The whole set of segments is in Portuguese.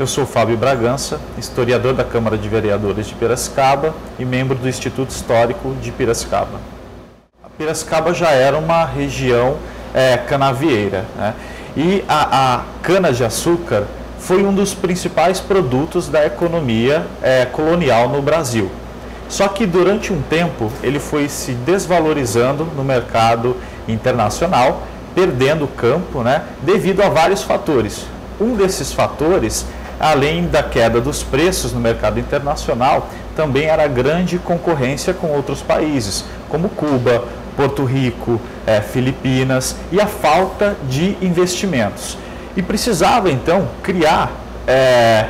Eu sou Fábio Bragança, historiador da Câmara de Vereadores de Piracicaba e membro do Instituto Histórico de Piracicaba. A Piracicaba já era uma região canavieira, né? E a cana-de-açúcar foi um dos principais produtos da economia colonial no Brasil. Só que durante um tempo ele foi se desvalorizando no mercado internacional, perdendo campo, né, devido a vários fatores. Um desses fatores, além da queda dos preços no mercado internacional, também era a grande concorrência com outros países, como Cuba, Porto Rico, Filipinas, e a falta de investimentos. E precisava, então, criar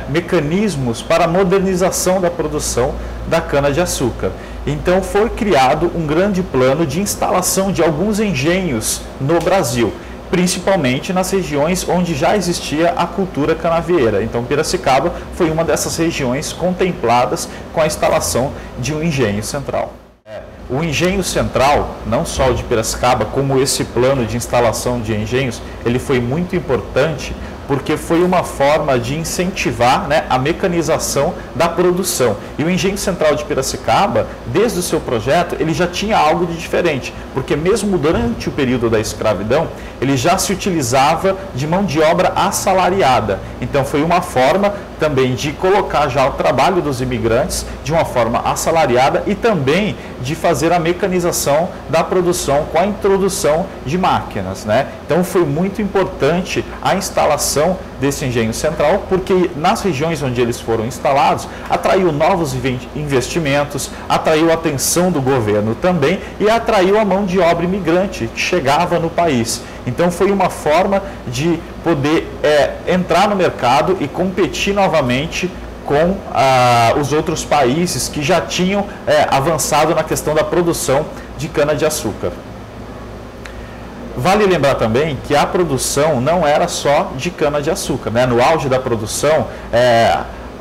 mecanismos para a modernização da produção da cana-de-açúcar. Então foi criado um grande plano de instalação de alguns engenhos no Brasil, principalmente nas regiões onde já existia a cultura canavieira. Então Piracicaba foi uma dessas regiões contempladas com a instalação de um engenho central. O engenho central, não só o de Piracicaba, como esse plano de instalação de engenhos, ele foi muito importante porque foi uma forma de incentivar, né, a mecanização da produção. E o Engenho Central de Piracicaba, desde o seu projeto, ele já tinha algo de diferente, porque mesmo durante o período da escravidão, ele já se utilizava de mão de obra assalariada. Então foi uma forma também de colocar já o trabalho dos imigrantes de uma forma assalariada e também de fazer a mecanização da produção com a introdução de máquinas, né? Então foi muito importante a instalação desse engenho central, porque nas regiões onde eles foram instalados, atraiu novos investimentos, atraiu a atenção do governo também e atraiu a mão de obra imigrante que chegava no país. Então foi uma forma de poder entrar no mercado e competir novamente com os outros países que já tinham avançado na questão da produção de cana-de-açúcar. Vale lembrar também que a produção não era só de cana-de-açúcar, né? No auge da produção,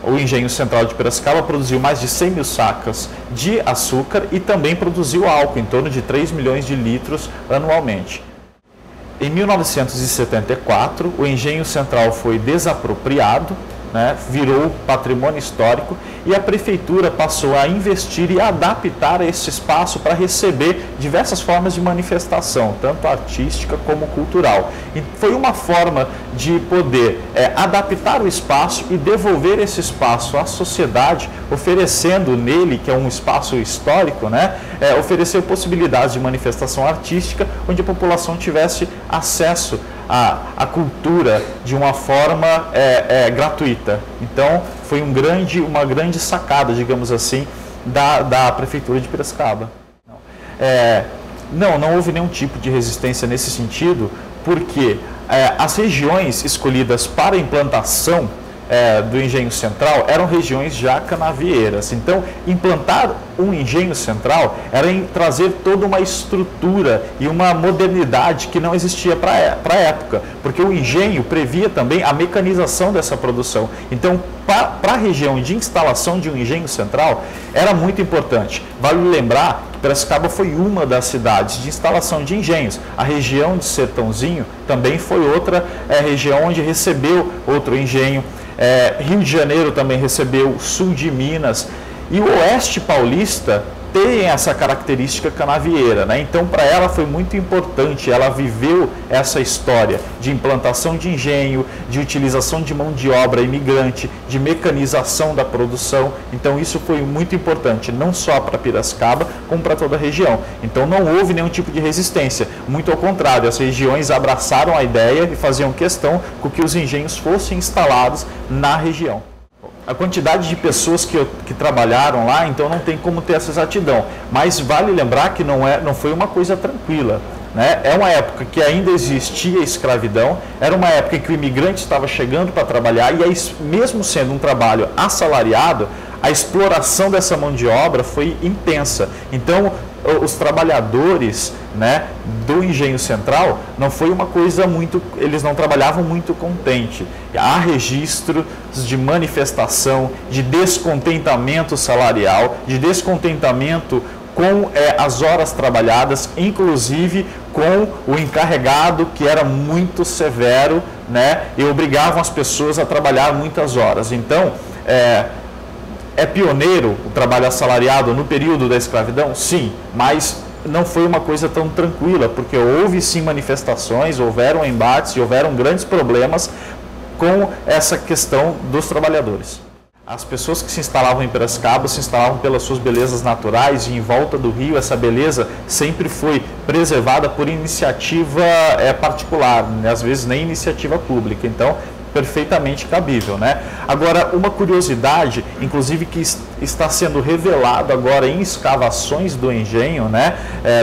o Engenho Central de Piracicaba produziu mais de 100 mil sacas de açúcar e também produziu álcool, em torno de 3 milhões de litros anualmente. Em 1974, o Engenho Central foi desapropriado, né, virou patrimônio histórico e a prefeitura passou a investir e adaptar esse espaço para receber diversas formas de manifestação, tanto artística como cultural. E foi uma forma de poder adaptar o espaço e devolver esse espaço à sociedade, oferecendo nele, que é um espaço histórico, né, oferecer possibilidades de manifestação artística, onde a população tivesse acesso à cultura de uma forma gratuita. Então, foi uma grande sacada, digamos assim, da Prefeitura de Piracicaba. Não houve nenhum tipo de resistência nesse sentido, porque as regiões escolhidas para a implantação do engenho central eram regiões já canavieiras. Então, implantar um engenho central era trazer toda uma estrutura e uma modernidade que não existia para a época, porque o engenho previa também a mecanização dessa produção. Então, para a região de instalação de um engenho central, era muito importante. Vale lembrar que Piracicaba foi uma das cidades de instalação de engenhos. A região de Sertãozinho também foi outra região onde recebeu outro engenho. Rio de Janeiro também recebeu, sul de Minas, e o oeste paulista tem essa característica canavieira, né? Então para ela foi muito importante, ela viveu essa história de implantação de engenho, de utilização de mão de obra imigrante, de mecanização da produção. Então isso foi muito importante, não só para Piracicaba, como para toda a região. Então não houve nenhum tipo de resistência, muito ao contrário, as regiões abraçaram a ideia e faziam questão com que os engenhos fossem instalados na região. A quantidade de pessoas que trabalharam lá, então não tem como ter essa exatidão. Mas vale lembrar que não foi uma coisa tranquila, né? É uma época que ainda existia escravidão, era uma época em que o imigrante estava chegando para trabalhar e aí, mesmo sendo um trabalho assalariado, a exploração dessa mão de obra foi intensa. Então, os trabalhadores, né, do Engenho Central não foi uma coisa muito, eles não trabalhavam muito contente. Há registros de manifestação, de descontentamento salarial, de descontentamento com as horas trabalhadas, inclusive com o encarregado que era muito severo né, e obrigavam as pessoas a trabalhar muitas horas. Então, é pioneiro o trabalho assalariado no período da escravidão? Sim, mas não foi uma coisa tão tranquila, porque houve sim manifestações, houveram embates e houveram grandes problemas com essa questão dos trabalhadores. As pessoas que se instalavam em Piracicaba se instalavam pelas suas belezas naturais, e em volta do rio essa beleza sempre foi preservada por iniciativa particular, às vezes nem iniciativa pública. Então, perfeitamente cabível, né? Agora, uma curiosidade, inclusive que está sendo revelado agora em escavações do engenho, né?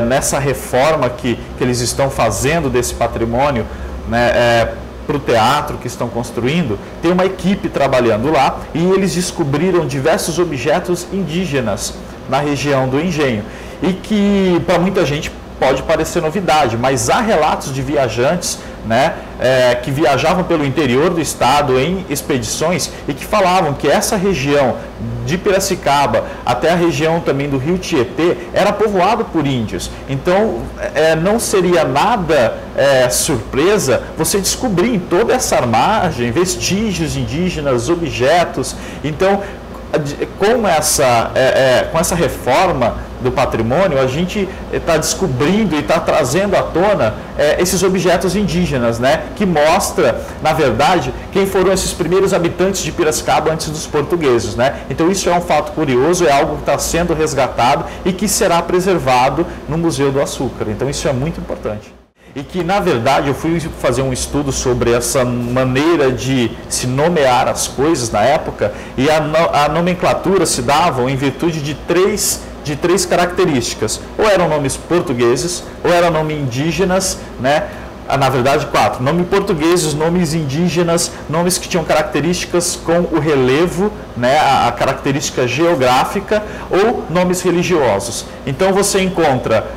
Nessa reforma que eles estão fazendo desse patrimônio, né? Para o teatro que estão construindo, tem uma equipe trabalhando lá e eles descobriram diversos objetos indígenas na região do engenho, e que para muita gente pode parecer novidade, mas há relatos de viajantes, né, que viajavam pelo interior do estado em expedições e que falavam que essa região de Piracicaba até a região também do rio Tietê era povoado por índios. Então não seria nada surpresa você descobrir em toda essa margem vestígios indígenas, objetos. Então, com essa reforma do patrimônio, a gente está descobrindo e está trazendo à tona esses objetos indígenas, né, que mostra, na verdade, quem foram esses primeiros habitantes de Piracicaba antes dos portugueses, né? Então isso é um fato curioso, é algo que está sendo resgatado e que será preservado no Museu do Açúcar. Então isso é muito importante. E que, na verdade, eu fui fazer um estudo sobre essa maneira de se nomear as coisas na época, e a nomenclatura se dava em virtude de três características. Ou eram nomes portugueses, ou eram nomes indígenas, né? Na verdade, 4. Nomes portugueses, nomes indígenas, nomes que tinham características com o relevo, né, a característica geográfica, ou nomes religiosos. Então você encontra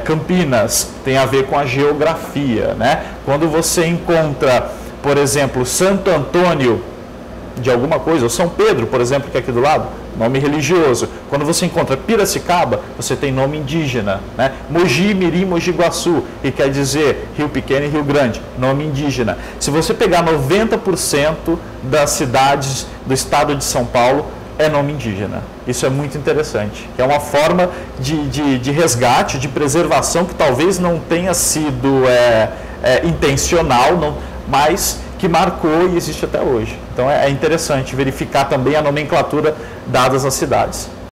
Campinas, tem a ver com a geografia, né? Quando você encontra, por exemplo, Santo Antônio de alguma coisa, ou São Pedro, por exemplo, que é aqui do lado, nome religioso. Quando você encontra Piracicaba, você tem nome indígena, né? Mogi, Mirim, Mogi Guaçu, que quer dizer Rio Pequeno e Rio Grande, nome indígena. Se você pegar 90% das cidades do estado de São Paulo, é nome indígena. Isso é muito interessante. É uma forma de resgate, de preservação, que talvez não tenha sido intencional, mas que marcou e existe até hoje. Então é interessante verificar também a nomenclatura dadas às cidades.